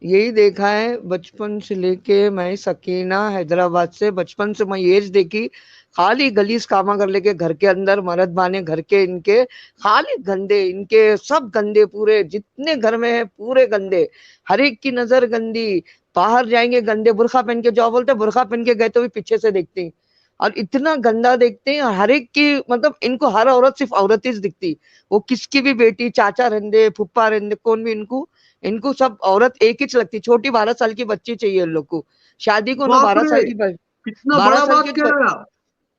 यही देखा है बचपन से लेके। मैं सकीना हैदराबाद से बचपन से मैं ये देखी, खाली गलीज कामा कर लेके घर के अंदर मर्द बाने घर के इनके, खाली गंदे इनके, सब गंदे, पूरे जितने घर में है पूरे गंदे, हर एक की नजर गंदी। बाहर जाएंगे गंदे, बुरखा पहन के जाओ बोलते, बुरखा पहन के गए तो भी पीछे से देखती हैं। और इतना गंदा देखते हैं हर एक की, मतलब इनको हर औरत सिर्फ औरत ही दिखती। वो किसकी भी बेटी, चाचा रहंदे, फुप्पा रहंदे, कौन भी, इनको इनको सब औरत एक ही लगती। छोटी 12 साल की बच्ची चाहिए इन लोग को शादी को ना, बाप बारह रे, साल की कितना बारह बड़ा साल बात की कह रहे हैं आप।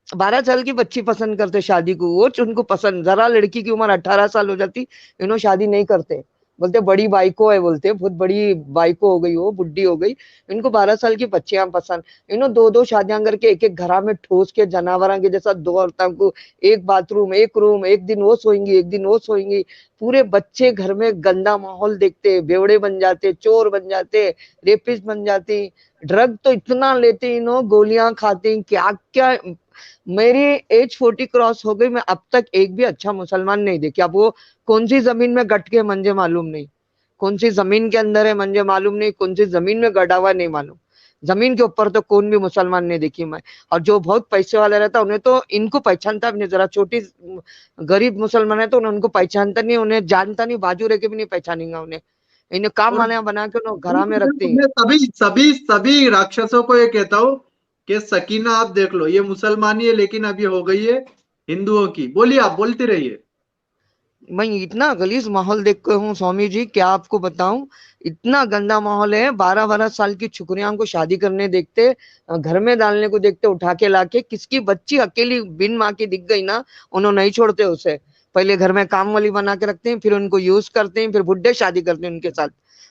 12 साल की बच्ची पसंद करते शादी को, वो उनको पसंद। जरा लड़की की उम्र 18 साल हो जाती, इन्हों शादी नहीं करते। बोलते बड़ी बाइको है, बोलते बहुत बड़ी बाइको हो गई, वो बुढ़ी हो गई, इनको 12 साल की बच्चियां पसंद। इन्हों दो दो शादियां करके एक एक घरा में ठोस के जानवरा के जैसा, दो औरतों को, एक बाथरूम एक रूम, एक दिन वो सोएंगी एक दिन वो सोएंगी। पूरे बच्चे घर में गंदा माहौल देखते, बेवड़े बन जाते, चोर बन जाते, रेपिस्ट बन जाती। ड्रग तो इतना लेते, इन्हों गोलियां खाती, क्या क्या। मेरी एज 40 क्रॉस हो गई, मैं अब तक एक भी अच्छा मुसलमान नहीं देखी। अब वो कौन सी जमीन में गट के मंजे मालूम नहीं, कौन सी जमीन के अंदर है मंजे मालूम नहीं, कौन सी जमीन में गड़ा हुआ नहीं मालूम। जमीन के ऊपर तो कौन भी मुसलमान नहीं देखी मैं। और जो बहुत पैसे वाले रहता उन्हें तो इनको पहचानता भी नहीं। जरा छोटी गरीब मुसलमान है तो उनको पहचानता नहीं, उन्हें जानता नहीं, बाजू रह के भी नहीं पहचानेगा उन्हें। इन्हें काम और वाले बना के उन्हें घरा में बिल्कुल रखते बिल्कुल, हैं। मैं सभी सभी सभी राक्षसों को ये कहता हूँ कि सकीना आप देख लो, ये मुसलमानी है लेकिन अब ये हो गई है हिंदुओं की। बोलिए, आप बोलते रहिए। मैं इतना गलीज माहौल देख के हूँ स्वामी जी, क्या आपको बताऊं। इतना गंदा माहौल है, 12 12 साल की छुकरियां को शादी करने देखते, घर में डालने को देखते, उठा के लाके। किसकी बच्ची अकेली बिन माँ की दिख गई ना, उन्होंने नहीं छोड़ते उसे। पहले घर में काम वाली बना के रखते हैं, फिर उनको यूज करते हैं, फिर बुढ़े शादी करते हैं उनके साथ।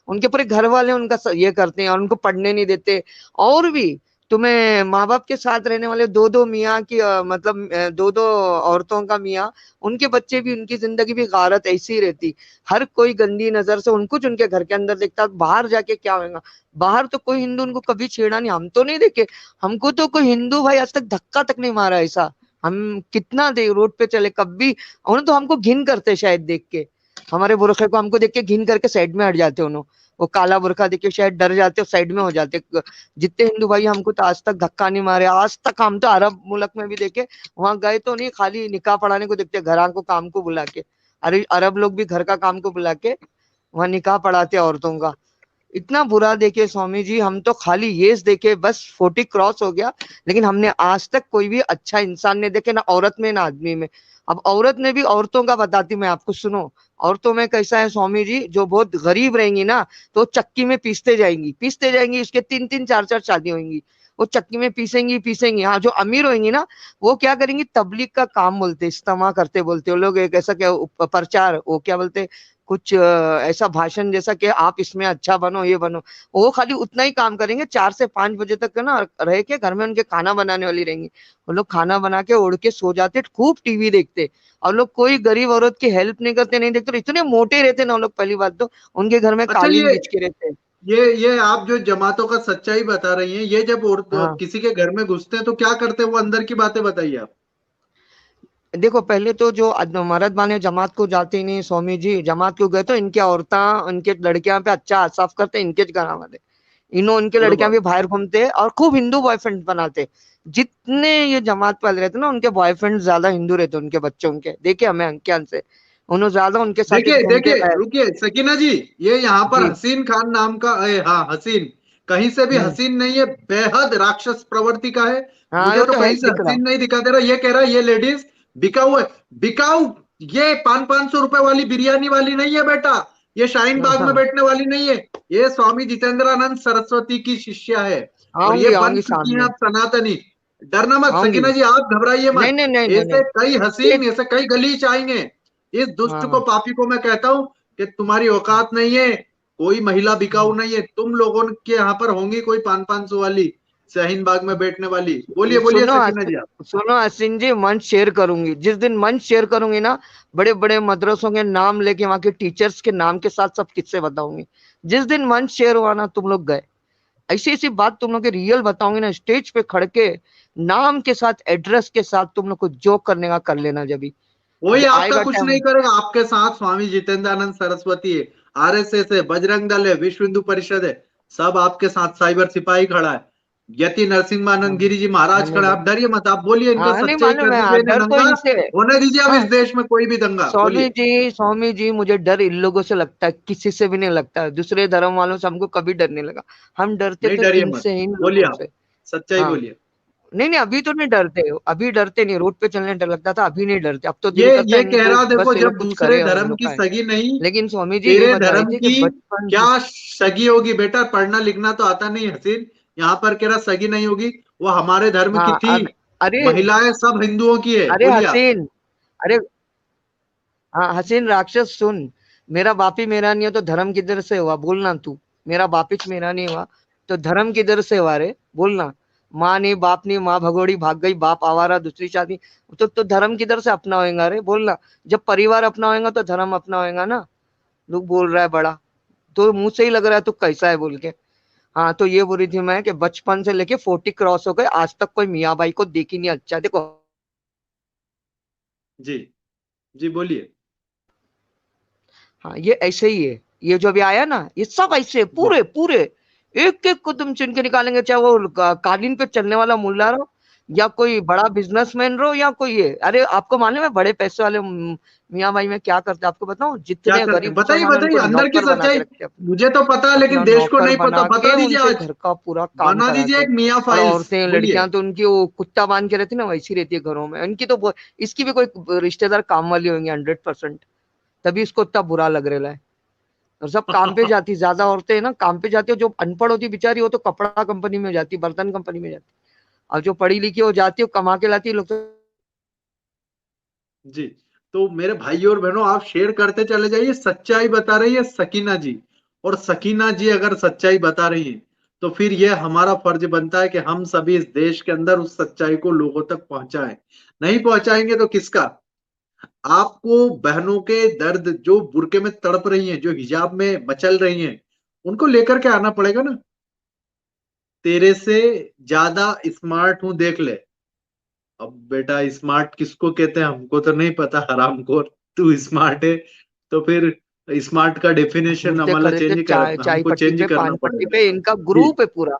उनके पूरे घर वाले उनका ये करते हैं और उनको पढ़ने नहीं देते। और भी तुम्हें माँ बाप के साथ रहने वाले दो दो मियाँ की, मतलब दो दो औरतों का मियाँ, उनके बच्चे भी, उनकी जिंदगी भी गारत ऐसी ही रहती। हर कोई गंदी नजर से उनको उनके घर के अंदर देखता, बाहर जाके क्या होगा। बाहर तो कोई हिंदू उनको कभी छेड़ा नहीं, हम तो नहीं देखे। हमको तो कोई हिंदू भाई आज तक धक्का तक नहीं मारा ऐसा। हम कितना देर रोड पे चले कभी, उन्होंने तो हमको घिन करते शायद देख के, हमारे बुरखे को हमको देख के घिन करके साइड में हट जाते उन्होंने। वो काला बुरखा देख के शायद डर जाते, साइड में हो जाते। जितने हिंदू भाई हमको तो आज तक धक्का नहीं मारे आज तक। हम तो अरब मुल्क में भी देखे, वहां गए तो नहीं, खाली निकाह पढ़ाने को देखते, घरा को काम को बुला के। अरे अरब लोग भी घर का काम को बुला के वहां निकाह पढ़ाते औरतों का। इतना बुरा देखे स्वामी जी, हम तो खाली ये देखे, बस 40 क्रॉस हो गया, लेकिन हमने आज तक कोई भी अच्छा इंसान नहीं देखे, ना औरत में ना आदमी में। अब औरत ने भी औरतों का बताती मैं आपको, सुनो। औरतों में कैसा है स्वामी जी, जो बहुत गरीब रहेंगी ना, तो चक्की में पीसते जाएंगी, उसके 3 3 4 4 शादी होंगी। वो चक्की में पीसेंगी पीसेंगी। हाँ, जो अमीर होंगी ना, वो क्या करेंगी, तबलीग का काम बोलते, इस्तेमाल करते बोलते वो लोग, एक ऐसा क्या प्रचार, वो क्या बोलते, कुछ ऐसा भाषण जैसा कि आप इसमें अच्छा बनो, ये बनो। वो खाली उतना ही काम करेंगे, 4 से 5 बजे तक ना रह के घर में उनके खाना बनाने वाली रहेंगी। वो लोग खाना बना के उड़ के सो जाते, खूब टीवी देखते। और लोग कोई गरीब औरत की हेल्प नहीं करते, नहीं देखते। इतने मोटे रहते ना वो लोग, पहली बात तो उनके घर में अच्छा, कालीन बिछ के रहते हैं। ये आप जो जमातों का सच्चाई बता रही हैं, ये जब हाँ, किसी के घर में घुसते हैं तो क्या करते हैं, वो अंदर की बातें बताइए आप। देखो पहले तो जो मर्द माने जमात को जाते ही नहीं स्वामी जी, जमात को गए तो इनके औरतें, इनके लड़कियां पे अच्छा हाथ साफ करते, इनके घर वाले। इन्हों उनके लड़कियां बरोबर। भी बाहर घूमते और खूब हिंदू बॉयफ्रेंड बनाते। जितने ये जमात वाले रहते ना, उनके बॉयफ्रेंड ज्यादा हिंदू रहते, उनके बच्चे उनके देखे हमें अंकियान से। उन्होंने ज्यादा उनके साथ ही देखिए घूमते देखिए, रहे। रुकिए सकीना जी, ये यहाँ पर जी। हसीन खान नाम का, हाँ हसीन, कहीं से भी हम्म। हसीन नहीं है, बेहद राक्षस प्रवृत्ति का है। हाँ, मुझे वो तो तो है, कहीं से दिख रहा। हसीन नहीं दिखा दे रहा, ये कह रहा है ये लेडीज बिकाऊ है। बिकाऊ? ये 500 500 रुपए वाली बिरयानी वाली नहीं है बेटा, ये शाहीन बाग में हाँ, बैठने वाली नहीं है। ये स्वामी जितेंद्रानंद सरस्वती की शिष्या है। और ये आऊंगी बन आऊंगी चुकी हैं सामने, अब सनातनी। डरना मत आऊंगी। सकीना जी, आप घबराइए नहीं मत। नहीं नहीं नहीं नहीं। ऐसे कई ये, हसीन, ऐसे कई गलीच आएंगे। इस दुष्ट को, हाँ। पापी को मैं कहता हूं कि तुम्हारी औकात नहीं है, कोई महिला बिकाऊ हम्म। नहीं है। तुम लोगों के यहाँ पर होंगी कोई 500 500 वाली शाहीन बाग में बैठने वाली। बोलिए बोलिए सुनो सकीना जी आप। सुनो असिन जी, मंच शेयर करूंगी, जिस दिन मंच शेयर करूंगी ना, बड़े बड़े मदरसों के नाम लेके, वहां के टीचर्स के नाम के साथ सब किस्से बताऊंगी। जिस दिन मंच शेयर हुआ ना, तुम लोग गए, ऐसी ऐसी बात तुम लोग के रियल बताऊंगी ना, स्टेज पे खड़ के, नाम के साथ एड्रेस के साथ, तुम लोग को जोक करने का कर लेना जब भी कोई आपका आएगा कुछ टाइम। नहीं करेगा, आपके साथ स्वामी जितेंद्रानंद सरस्वती है। आरएसएस है, बजरंग दल है, विश्व हिंदू परिषद है, सब आपके साथ, साइबर सिपाही खड़ा है, यति नरसिम्हानंद गिरी जी महाराज खड़ा है। आप धन्यवाद। डरिए मत, आप बोलिए, इनको हाँ नहीं सच्चाई मालूम करने है, दीजिए, डर तो नंगा इनसे है। होने दीजिए अब हाँ इस देश में कोई भी दंगा, बोलिए। स्वामी जी मुझे डर इन लोगों से लगता है, किसी से भी नहीं लगता है। दूसरे धर्म वालों से हमको कभी डर नहीं लगा। हम डरते नहीं तो डरिए मत, इनसे, इन बोलिए लोगों आप, से। सच्चाई हाँ बोलिए। नहीं नहीं, अभी तो नहीं डरते, अभी डरते नहीं, रोड पे चलने डर लगता था, अभी नहीं डरते। अब तो ये दिल करता ये है कह इनको रहा, देखो, बस ये जब लोग कुछ दूसरे करे और हम धर्म लोग की खाए। सगी नहीं, लेकिन स्वामी जी ये तेरे बता रही धर्म थी कि की बचपन क्या से। सगी होगी बेटा? पढ़ना लिखना तो आता नहीं हसीन, यहाँ पर कह रहा सगी नहीं होगी, वो हमारे धर्म की हाँ थी, अब अरे, महिलाएं सब हिंदुओं की है, अरे बोलिए आप। हसीन, अरे हाँ हसीन राक्षस सुन, मेरा बाप ही मेरा नहीं है तो धर्म किधर से हुआ बोलना तू। मेरा बाप ही मेरा नहीं हुआ तो धर्म किधर से हुआ रे, बोलना। माँ नहीं, बाप नहीं, माँ भगोड़ी भाग गई, बाप आवारा, दूसरी शादी, तो धर्म किधर से अपना होएगा रे, बोलना। जब परिवार अपना होएगा तो धर्म अपना होएगा ना। लोग बोल रहा है बड़ा, तो मुंह से ही लग रहा है तू कैसा है बोल के। हाँ तो ये बोल रही थी मैं कि बचपन से लेके 40 क्रॉस हो गए, आज तक कोई मियाँ भाई को देखी नहीं। अच्छा देखो, जी, जी बोलिए। हाँ ये ऐसे ही है, ये जो भी आया ना ये सब ऐसे जी, पूरे पूरे एक एक को तुम चुन के निकालेंगे, चाहे वो कालीन पे चलने वाला मुल्ला रहो, या कोई बड़ा बिजनेसमैन रहो, या कोई ये। अरे आपको मालूम है बड़े पैसे वाले मियाँ भाई में क्या करते हैं? आपको बताऊं, क्या जितने करते हैं? गरीब बताइए मुसलमान है बताइए, उनको अंदर की नौकर बना के सच्चाई। रखते हैं, मुझे तो पता है, लेकिन अपना देश को नौकर नहीं पता, बना बता के दीजिए उनसे आज, घर का पूरा काम बना दीजिए कराते एक हैं। मियाँ और फाइल्स, औरतें बोलिए। लड़कियां तो उनकी वो कुत्ता बांध के रहती है ना, वैसी रहती है घरों में इनकी। तो इसकी भी कोई रिश्तेदार काम वाली होंगी 100%, तभी इसको इतना बुरा लग रहा है। और सब काम पे जाती, ज्यादा औरतें है ना काम पे जाती है, जो अनपढ़ होती बेचारी वो तो कपड़ा कंपनी में जाती, बर्तन कंपनी में जाती। और जो पढ़ी लिखी हो जाती है, कमा के लाती है लोग तो। जी, तो मेरे भाई और बहनों, आप शेयर करते चले जाइए। सच्चाई बता रही है सकीना जी, और सकीना जी अगर सच्चाई बता रही है तो फिर यह हमारा फर्ज बनता है कि हम सभी इस देश के अंदर उस सच्चाई को लोगों तक पहुंचाएं। नहीं पहुंचाएंगे तो किसका? आपको बहनों के दर्द, जो बुर्के में तड़प रही हैं, जो हिजाब में मचल रही हैं, उनको लेकर के आना पड़ेगा ना। तेरे से ज्यादा स्मार्ट हूं, देख ले। अब बेटा, स्मार्ट किसको कहते हैं हमको तो नहीं पता, हरामखोर। तू स्मार्ट है तो फिर स्मार्ट का डेफिनेशन घूरते हमारा खरीदते चेंज कर, चाय चाय हमको पट्टी चेंज पे, करना पान पट्टी पड़ेगा। पे, इनका जी, ग्रुप है पूरा।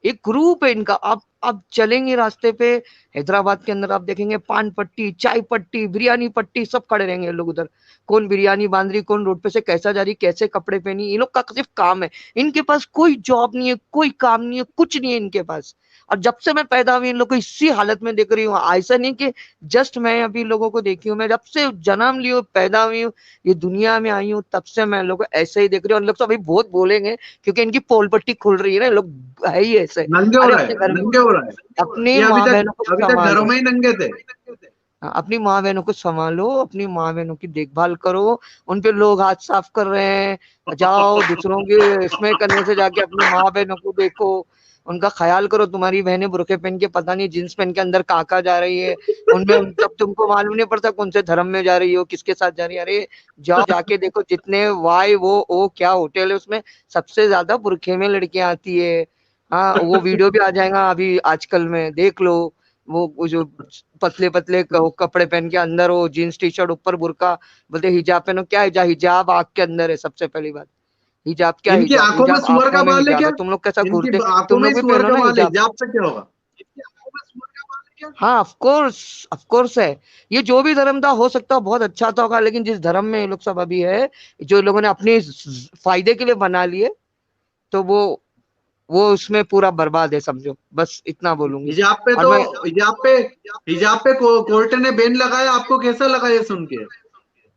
एक ग्रुप है इनका। आप चलेंगे रास्ते पे, हैदराबाद के अंदर आप देखेंगे पान पट्टी, चाय पट्टी, बिरयानी पट्टी, सब खड़े रहेंगे लोग उधर। कौन बिरयानी बांध रही, कौन रोड पे से कैसा जा रही, कैसे कपड़े पहनी, ये लोग का सिर्फ काम है। इनके पास कोई जॉब नहीं है, कोई काम नहीं है, कुछ नहीं है इनके पास। और जब से मैं पैदा हुई इन लोग को इसी हालत में देख रही हूँ। ऐसा नहीं कि जस्ट मैं अभी लोगों को देखी हूँ, मैं जब से जन्म ली हूँ, पैदा हुई हूँ, ये दुनिया में आई हूँ, तब से मैं लोग ऐसे ही देख रही हूँ। और लोग तो अभी बहुत बोलेंगे क्योंकि इनकी पोल पट्टी खुल रही है ना, लोग है ही ऐसे। नंगे हो अरे रहा है, अपने घर में नंगे हो रहा है। अपनी ये अभी माँ तक, बहनों को अभी तक घरों संभालो। में ही नंगे थे। हाँ, अपनी माँ बहनों को संभालो, अपनी माँ बहनों की देखभाल करो। उन पे लोग हाथ साफ कर रहे हैं, जाओ दूसरों के इसमें करने से जाके अपनी माँ बहनों को देखो, उनका ख्याल करो। तुम्हारी बहनें बुरखे पहन के पता नहीं जींस पहन के अंदर कहाँ जा रही है, उनमें तब तुमको मालूम नहीं पड़ता कौन से धर्म में जा रही हो, किसके साथ जा रही है। अरे जाओ जाके देखो, जितने वाई वो क्या होटल है उसमें सबसे ज्यादा बुरखे में लड़कियां आती है। हाँ वो वीडियो भी आ जाएगा अभी आजकल में, देख लो। वो जो पतले पतले कपड़े पहन के अंदर वो जीन्स टी शर्ट, ऊपर बुरका, बोलते हिजाब पहनो। क्या हिजाब? हिजाब आंख के अंदर है सबसे पहली बात। हिजाब क्या? इनकी हिजाब आंखों में हिजाब सुअर का आंखों में बाल है हिजाब क्या? है। तुम लोग कैसा इनकी घूरते, आंखों तुम में लोग ही भी सुअर पहनो का ना बाल है, हिजाब। हिजाब से क्या होगा? इनकी आंखों में सुअर का बाल है क्या? हाँ ऑफ कोर्स है। ये जो भी धर्म था हो सकता है बहुत अच्छा था होगा, लेकिन जिस धर्म में ये लोग सब अभी है, जो लोगों ने अपने फायदे के लिए बना लिए, तो वो उसमें पूरा बर्बाद है समझो, बस इतना बोलूंगी। हिजाब पे और तो, मैं हिजाब पे, हिजाब पे कोर्ट ने बैन लगाया, आपको कैसा लगा ये सुन के?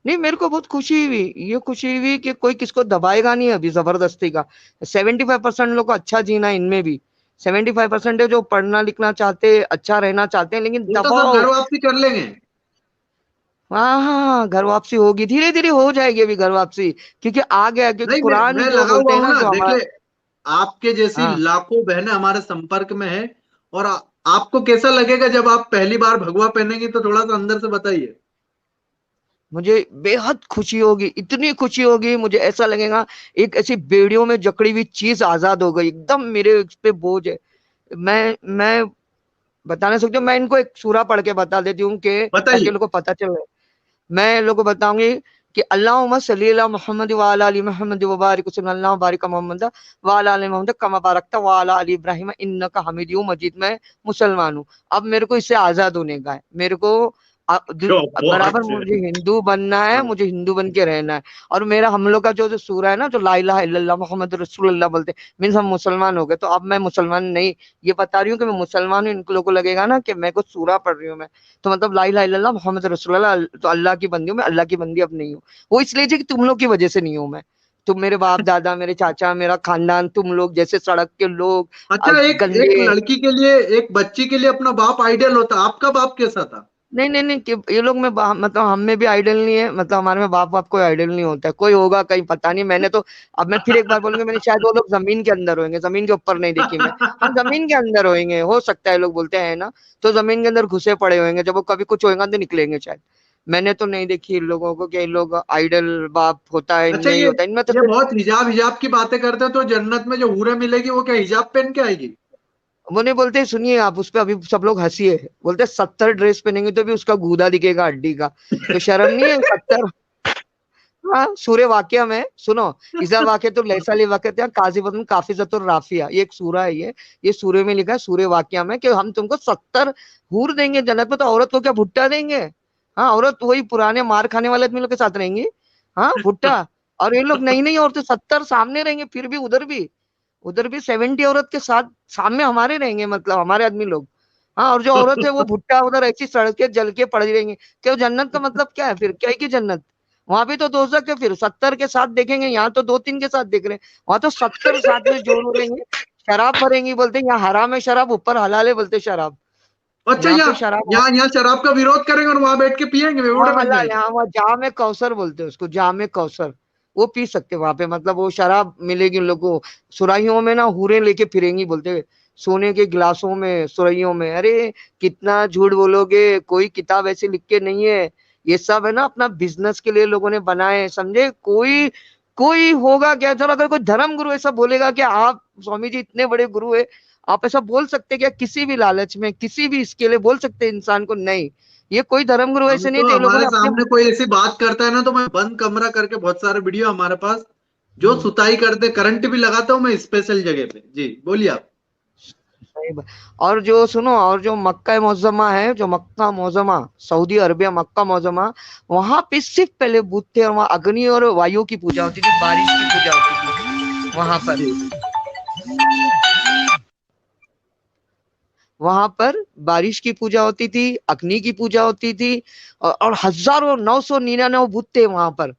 नहीं, मेरे को बहुत खुशी हुई, ये खुशी हुई कि कोई किसको दबाएगा नहीं अभी जबरदस्ती का। 75% लोग को अच्छा जीना है इनमें भी। 75% है जो पढ़ना लिखना चाहते, अच्छा रहना चाहते हैं, लेकिन वो तो सब दबाओ। घर वापसी कर लेंगे। हाँ हाँ, घर वापसी होगी, धीरे धीरे हो जाएगी अभी घर वापसी, क्योंकि आ गया। क्योंकि नहीं, कुरान मैं जो लगा बोलते हुआ हैं हूं ना, ना, जो हमारा। देखिए, आपके जैसी हाँ लाखों बहनें हमारे संपर्क में है। और आपको कैसा लगेगा जब आप पहली बार भगवा पहनेंगी? तो थोड़ा सा अंदर से बताइए। मुझे बेहद खुशी होगी, इतनी खुशी होगी, मुझे ऐसा लगेगा एक ऐसी बेड़ियों में जकड़ी हुई चीज आजाद हो गई एकदम, मेरे उस पे बोझ है। मैं बता नहीं सकती हूँ। मैं इनको एक सूरा पढ़ के बता देती हूँ कि ताकि बताइए। लोगों को पता चले। मैं लोगों को बताऊंगी कि अल्लाहुम्मा सल्ली अला मुहम्मद व अला आलि मुहम्मद व बारिक वसल्लम अल्लाह बारिक मोहम्मद व अला आलि मोहम्मद कमा बारकता व अला आलि इब्राहिम इन्नका हमीदुम मजीद। मैं मुसलमान हूँ, अब मेरे को इससे आजाद होने का है। मेरे को क्या बराबर बात है। मुझे हिंदू बनना है, हाँ। मुझे हिंदू बन के रहना है। और मेरा हम लोग का जो जो सूरा है ना, जो ला इलाहा इल्लल्लाह मोहम्मद रसूलुल्लाह बोलते हैं, मीन्स हम मुसलमान हो गए। तो अब मैं मुसलमान नहीं, ये बता रही हूँ कि मैं मुसलमान हूँ। इन लोगों को लगेगा ना कि मैं कुछ सूरा पढ़ रही हूँ मैं, तो मतलब ला इलाहा इल्लल्लाह मोहम्मद रसूलुल्लाह, तो अल्लाह की बंदी हूँ मैं, अल्लाह की बंदी अब नहीं हूँ। वो इसलिए जी कि तुम लोग की वजह से नहीं हूँ मैं। तुम मेरे बाप दादा, मेरे चाचा, मेरा खानदान, तुम लोग जैसे सड़क के लोग अच्छा, एक एक गंदे। लड़की के लिए, एक बच्ची के लिए अपना बाप आइडियल होता, आपका बाप कैसा था? नहीं नहीं नहीं, कि ये लोग में मतलब हम में भी आइडल नहीं है, मतलब हमारे में बाप बाप कोई आइडल नहीं होता है। कोई होगा कहीं पता नहीं, मैंने तो, अब मैं फिर एक बार बोलूंगा, मैंने शायद वो लोग जमीन के अंदर होंगे, जमीन के ऊपर नहीं देखी मैं। हम जमीन के अंदर होंगे, हो सकता है, लोग बोलते हैं ना, तो जमीन के अंदर घुसे पड़े होंगे, जब वो कभी कुछ होएगा तो निकलेंगे शायद। मैंने तो नहीं देखी इन लोगों को कि इन लोग आइडल बाप होता है, अच्छा, इनमें ही होता है, इनमें तो ये सिर्फ। बहुत हिजाब हिजाब की बातें करते हैं, तो जन्नत में जो हूरें मिलेगी वो क्या हिजाब पहन के आएगी? वो नहीं बोलते, सुनिए आप, उस पर अभी सब लोग हंसी है, बोलते 70 ड्रेस पहनेंगे तो भी उसका गूदा दिखेगा हड्डी का। तो शर्म नहीं है 70? हाँ, सूर्य वाक्य में सुनो, इजा वाक्य तो लैसाली वाक्य थे काजिबतन काफिजतुर राफिया, ये एक सूरा है ये सूर्य में लिखा है, सूर्य वाक्य में, कि हम तुमको 70 हूर देंगे जन्नत में। तो औरत को क्या भुट्टा देंगे? हाँ, औरत वही पुराने मार खाने वाले आदमी लोग के साथ रहेंगी। हाँ, भुट्टा। और ये लोग नई नई औरतें 70 सामने रहेंगे, फिर भी उधर भी 70 औरत के साथ सामने हमारे रहेंगे, मतलब हमारे आदमी लोग। हाँ, और जो औरत है वो भुट्टा उधर ऐसी सड़के जल के पड़ी रहेंगी। क्यों, जन्नत का मतलब क्या है फिर, क्या है की जन्नत? वहां भी तो दोजक है, फिर 70 के साथ देखेंगे, यहाँ तो 2-3 के साथ देख रहे हैं। वहां तो 70 साथ में जोड़ हो रहेंगे, शराब भरेंगी, बोलते हैं यहाँ हराम है शराब, ऊपर हलाल है बोलते शराब। अच्छा, यहाँ यहाँ पे शराब, यहाँ यहाँ शराब का विरोध करेंगे और वहां बैठ के पियेंगे, वहाँ बेवड़े बन हलाल है, जाएंगे। हाँ वहाँ जाम कौसर बोलते हैं उसको, जाम कौसर। वो पी सकते वहां पे, मतलब वो शराब मिलेगी उन लोगों को। सुराहियों में ना हूरें लेके फिरेंगी, बोलते हैं, सोने के गिलासों में, सुराहियों में। अरे कितना झूठ बोलोगे, कोई किताब ऐसी लिख के नहीं है। ये सब है ना अपना बिजनेस के लिए लोगों ने बनाए, समझे? कोई कोई होगा क्या? चलो अगर कोई धर्म गुरु ऐसा बोलेगा कि आप स्वामी जी इतने बड़े गुरु है, आप ऐसा बोल सकते क्या किसी भी लालच में, किसी भी इसके लिए बोल सकते इंसान को? नहीं, ये कोई धर्मगुरु हम ऐसे नहीं तो, थे, ये लोगों हमारे ने अपने। सामने कोई ऐसी बात करता है ना, तो मैं बंद कमरा करके, बहुत सारे वीडियो हमारे पास, जो सुताई करते, करंट भी लगाता हूँ मैं स्पेशल जगह पे। जी बोलिए आप। सही बात। और जो सुनो, और जो मक्का मुअज्जमा है, जो मक्का मुअज्जमा, सऊदी अरबिया मक्का मुअज्जमा, वहां पे सिर्फ पहले बुत थे, और वहां अग्नि और वायु की पूजा होती थी, बारिश की पूजा होती थी वहां पर। जी। वहां पर बारिश की पूजा होती थी, अग्नि की पूजा होती थी, और हजारों 999 बुत थे वहां पर।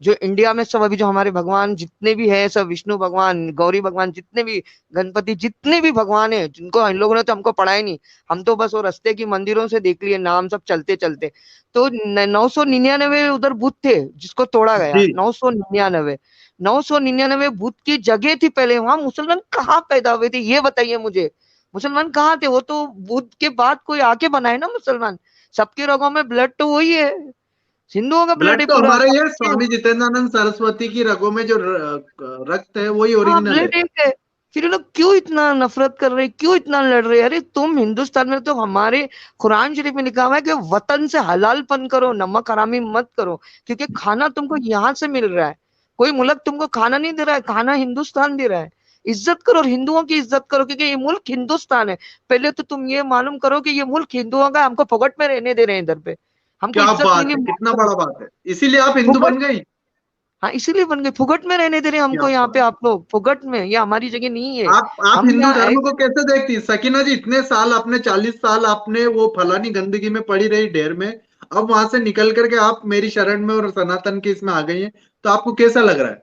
जो इंडिया में सब अभी जो हमारे भगवान जितने भी है, सब विष्णु भगवान, गौरी भगवान, जितने भी गणपति, जितने भी भगवान है, जिनको इन लोगों ने तो हमको पढ़ाया नहीं। हम तो बस वो रास्ते की मंदिरों से देख लिए नाम, सब चलते चलते। तो 999 उधर बुत थे जिसको तोड़ा गया, जी। 999। 999 बुत की जगह थी पहले, वहां मुसलमान कहाँ पैदा हुए थे ये बताइए मुझे? मुसलमान कहाँ थे? वो तो बुद्ध के बाद कोई आके बनाए ना मुसलमान। सबके रगों में ब्लड तो वही है, हिंदुओं का ब्लड ब्लड है तो पूरा हमारे ये सबके। स्वामी जितेंद्रानंद सरस्वती की रगों में जो रक्त है वही हाँ, ओरिजिनल है। ब्लड एक है। फिर ये लोग क्यों इतना नफरत कर रहे हैं, क्यों इतना लड़ रहे हैं? अरे तुम हिंदुस्तान में, तो हमारे कुरान शरीफ में लिखा हुआ है कि वतन से हलालपन करो, नमक हरामी मत करो, क्योंकि खाना तुमको यहाँ से मिल रहा है। कोई मुल्क तुमको खाना नहीं दे रहा है, खाना हिंदुस्तान दे रहा है। इज्जत करो, और हिंदुओं की इज्जत करो, क्योंकि ये मुल्क हिंदुस्तान है। पहले तो तुम ये मालूम करो कि ये मुल्क हिंदुओं का, हमको फुकट में रहने दे रहे हैं इधर पे, हमको क्या इज्जत बात मिली है, कितना मात्र। बड़ा बात है, इसीलिए आप हिंदू फुकट। बन गई। हाँ, इसीलिए बन गए, फुकट में रहने दे रहे हैं क्या हमको यहाँ पे, बात। आप लोग फुकट में, ये हमारी जगह नहीं है। आप हम हिंदू यहाँ धर्म को ऐसे। कैसे देखती, सकीना जी? इतने साल आपने, 40 साल आपने वो फलानी गंदगी में पड़ी रही, ढेर में, अब वहां से निकल करके आप मेरी शरण में और सनातन की इसमें आ गई हैं, तो आपको कैसा लग रहा है?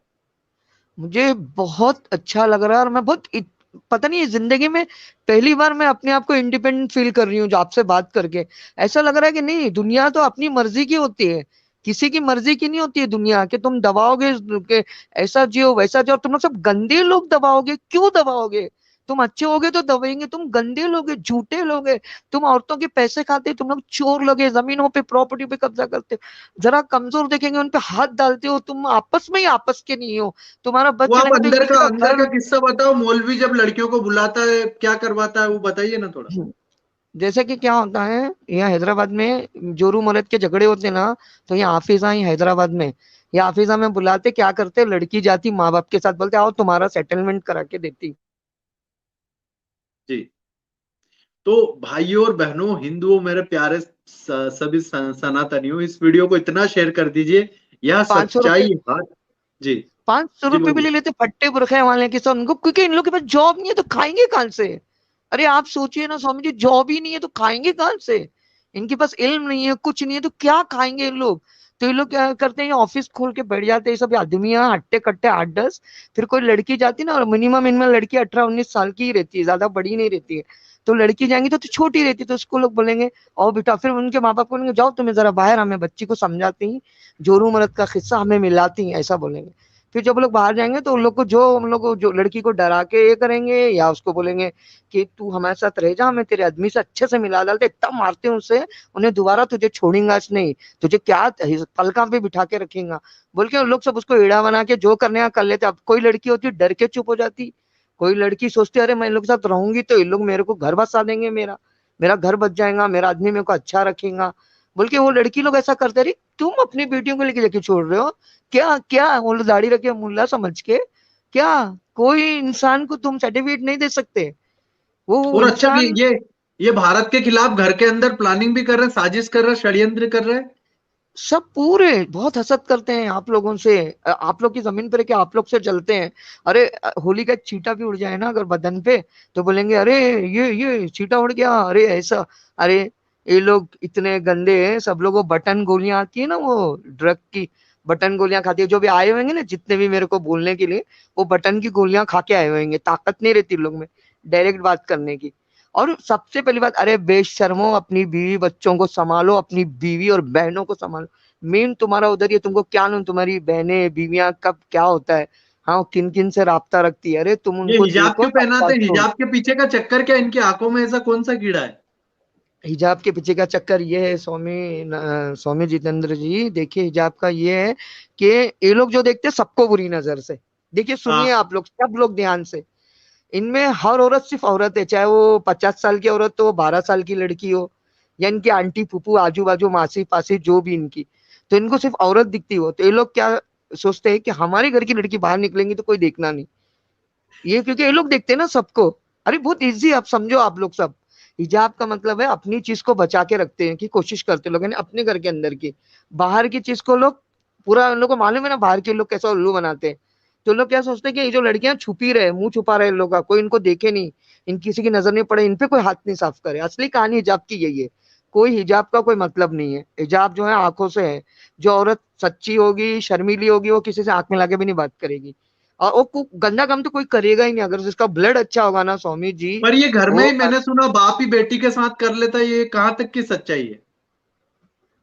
मुझे बहुत अच्छा लग रहा है, और मैं बहुत पता नहीं, जिंदगी में पहली बार मैं अपने आप को इंडिपेंडेंट फील कर रही हूँ, जो आपसे बात करके ऐसा लग रहा है कि नहीं, दुनिया तो अपनी मर्जी की होती है, किसी की मर्जी की नहीं होती है दुनिया, कि तुम दबाओगे कि ऐसा जियो वैसा जियो। तुम लोग सब गंदे लोग दबाओगे, क्यों दबाओगे? तुम अच्छे होगे तो दबाएंगे, तुम गंदे लोग, झूठे लोग, तुम औरतों के पैसे खाते, तुम लोग चोर लोगे, जमीनों पे प्रॉपर्टी पे कब्जा करते हो, जरा कमजोर देखेंगे उन पे हाथ डालते हो, तुम आपस में ही आपस के नहीं हो। तुम्हारा वो बच्चे आप लगेगा तो अंदर किसी का, का अंदर घर। का किस्सा बताओ, मौलवी जब लड़कियों को बुलाता है क्या करवाता है, वो बताइए ना थोड़ा। जैसे कि क्या होता है, यहाँ हैदराबाद में जोरू मर्द के झगड़े होते हैं ना, तो यहाँ हाफिजा ही हैदराबाद में, या हाफिजा में बुलाते, क्या करते, लड़की जाती माँ बाप के साथ, बोलते आओ तुम्हारा सेटलमेंट करा के देती। जी। तो भाइयों और बहनों, हिंदुओं, मेरे प्यारे सभी सनातनियों, इस वीडियो को इतना शेयर कर दीजिए, यह 500 रुपये, सच्चाई हर। जी। 500 रुपये भी बोलिए। ले लेते फट्टे बुरखे वाले के साथ उनको, क्योंकि इन लोग के पास जॉब नहीं है तो खाएंगे कहां से। अरे आप सोचिए ना स्वामी जी, जॉब ही नहीं है तो खाएंगे कहां से। इनके पास इल्म नहीं है, कुछ नहीं है, तो क्या खाएंगे इन लोग। तो ये लोग क्या करते हैं, ऑफिस खोल के बैठ जाते हैं सब आदमी, यहाँ हट्टे कट्टे 8-10। फिर कोई लड़की जाती ना, और मिनिमम इनमें लड़की 18-19 साल की ही रहती है, ज्यादा बड़ी नहीं रहती है। तो लड़की जाएंगी तो छोटी रहती है, तो उसको लोग बोलेंगे और बेटा, फिर उनके माँ बाप बोलेंगे जाओ तुम्हें जरा बाहर, हमें बच्ची को समझाती हैं, जोरू मर्द का किस्सा हमें मिलाती हैं, ऐसा बोलेंगे। फिर जब वो लोग बाहर जाएंगे तो उन लोग को जो, हम लोग को जो लड़की को डरा के ये करेंगे, या उसको बोलेंगे कि तू हमारे साथ रह जा, हमें तेरे आदमी से अच्छे से मिला डालते, इतना मारते हैं उसे, उन्हें दोबारा तुझे छोड़ेंगा नहीं, तुझे क्या पलका पे बिठा के रखेगा, बोल के उन लोग सब उसको एड़ा बना के जो करने का कर लेते। अब कोई लड़की होती डर के चुप हो जाती, कोई लड़की सोचती अरे मैं इन लोग के साथ रहूंगी तो इन लोग मेरे को घर बसा देंगे, मेरा मेरा घर बच जाएगा, मेरा आदमी मेरे को अच्छा रखेगा, बोल के वो लड़की लोग ऐसा करते रही। तुम अपनी बेटियों को लेके लेके छोड़ रहे हो, क्या क्या वो लोग दाढ़ी रखे मुल्ला समझ के, क्या कोई इंसान को तुम सर्टिफिकेट नहीं दे सकते, वो और अच्छा कि इंसान। ये भारत के खिलाफ घर के अंदर प्लानिंग भी कर रहे हैं, साजिश कर रहे हैं, षड्यंत्र कर रहे हैं। सब पूरे बहुत हसद करते हैं आप लोगों से, आप लोग की जमीन पर क्या आप लोग से जलते हैं। अरे होली का चीटा भी उड़ जाए ना अगर बदन पे, तो बोलेंगे अरे ये चीटा उड़ गया, अरे ऐसा। अरे ये लोग इतने गंदे हैं, सब लोगों को बटन गोलियां आती है ना, वो ड्रग की बटन गोलियां खाती है, जो भी आए होंगे ना जितने भी मेरे को बोलने के लिए, वो बटन की गोलियां खा के आए होंगे, ताकत नहीं रहती लोग में डायरेक्ट बात करने की। और सबसे पहली बात, अरे बेशर्मो, अपनी बीवी बच्चों को संभालो, अपनी बीवी और बहनों को संभालो। मेन तुम्हारा उधर, ये तुमको क्या नाम, तुम्हारी बहनें बीवियां कब क्या होता है, हाँ किन किन से राब्ता रखती है, अरे तुम ये उनको हिजाब देखो क्यों तब पहनाते बात हैं? करो। हिजाब के पीछे का चक्कर क्या? इनकी आंखों में ऐसा कौन सा कीड़ा है? हिजाब के पीछे का चक्कर ये है स्वामी जितेंद्र जी, देखिए हिजाब का ये है कि ये लोग जो देखते हैं सबको बुरी नजर से। देखिए सुनिए हाँ। आप लोग सब लोग ध्यान से, इनमें हर औरत सिर्फ औरत है, चाहे वो 50 साल की औरत हो, 12 साल की लड़की हो, या इनकी आंटी फूफू आजू बाजू मासी पासी जो भी इनकी, तो इनको सिर्फ औरत दिखती हो, तो ये लोग क्या सोचते हैं कि हमारे घर की लड़की बाहर निकलेंगी तो कोई देखना नहीं, ये क्योंकि ये लोग देखते हैं ना सबको। अरे बहुत इजी, आप समझो आप लोग सब, हिजाब का मतलब है अपनी चीज को बचा के रखते हैं, कि कोशिश करते लोग, यानी अपने घर के अंदर की, बाहर की चीज को लोग पूरा, उन लोग को मालूम है ना बाहर के लोग कैसा उल्लू बनाते हैं। तो लोग क्या सोचते हैं कि ये जो लड़कियां छुपी रहे, मुंह छुपा रहे इन लोग का, कोई इनको देखे नहीं, इन किसी की नजर नहीं पड़े, इन पे कोई हाथ नहीं साफ करे। असली कहानी हिजाब की यही है, कोई हिजाब का कोई मतलब नहीं है। हिजाब जो है आंखों से है, जो औरत सच्ची होगी शर्मीली होगी वो किसी से आंख मिला के भी नहीं बात करेगी, और वो गंदा काम तो कोई करेगा ही नहीं, अगर उसका ब्लड अच्छा होगा ना स्वामी जी। पर ये घर में वो ही मैंने सुना बाप ही बेटी के साथ कर लेता है, ये कहाँ तक की सच्चाई है?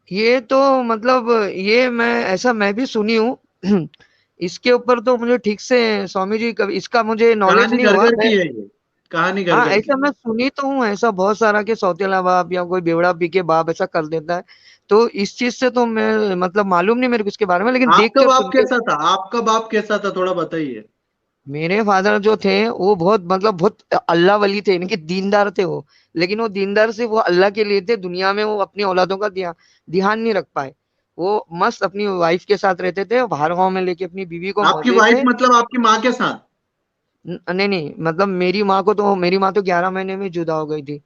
ये तो मतलब, ये मैं ऐसा मैं भी सुनी हूँ इसके ऊपर तो मुझे ठीक से स्वामी जी कभी इसका मुझे नॉलेज कहानी नहीं घर हुआ घर मैं। की है ये, कहानी घर हाँ घर की ऐसा मैं सुनी तो हूँ, ऐसा बहुत सारा के सौतेला बाप या कोई बेवड़ा पी के बाप ऐसा कर देता है। तो इस चीज से तो मैं मतलब मालूम नहीं मेरे को इसके बारे में, लेकिन देख आपका के और बाप सुन के। कैसा था? आपका बाप कैसा था, थोड़ा बताइए। मेरे फादर जो थे वो बहुत मतलब बहुत अल्लाह वली थे, इनके दीनदार थे वो, लेकिन वो दीनदार से वो अल्लाह के लिए थे, दुनिया में वो अपनी औलादों का ध्यान नहीं रख पाए। वो मस्त अपनी वाइफ के साथ रहते थे, बाहर गांव में लेके अपनी बीवी को आपकी मजे वाइफ से। मतलब आपकी माँ के साथ? नहीं नहीं, मतलब मेरी माँ तो 11 महीने में जुदा हो गई थी।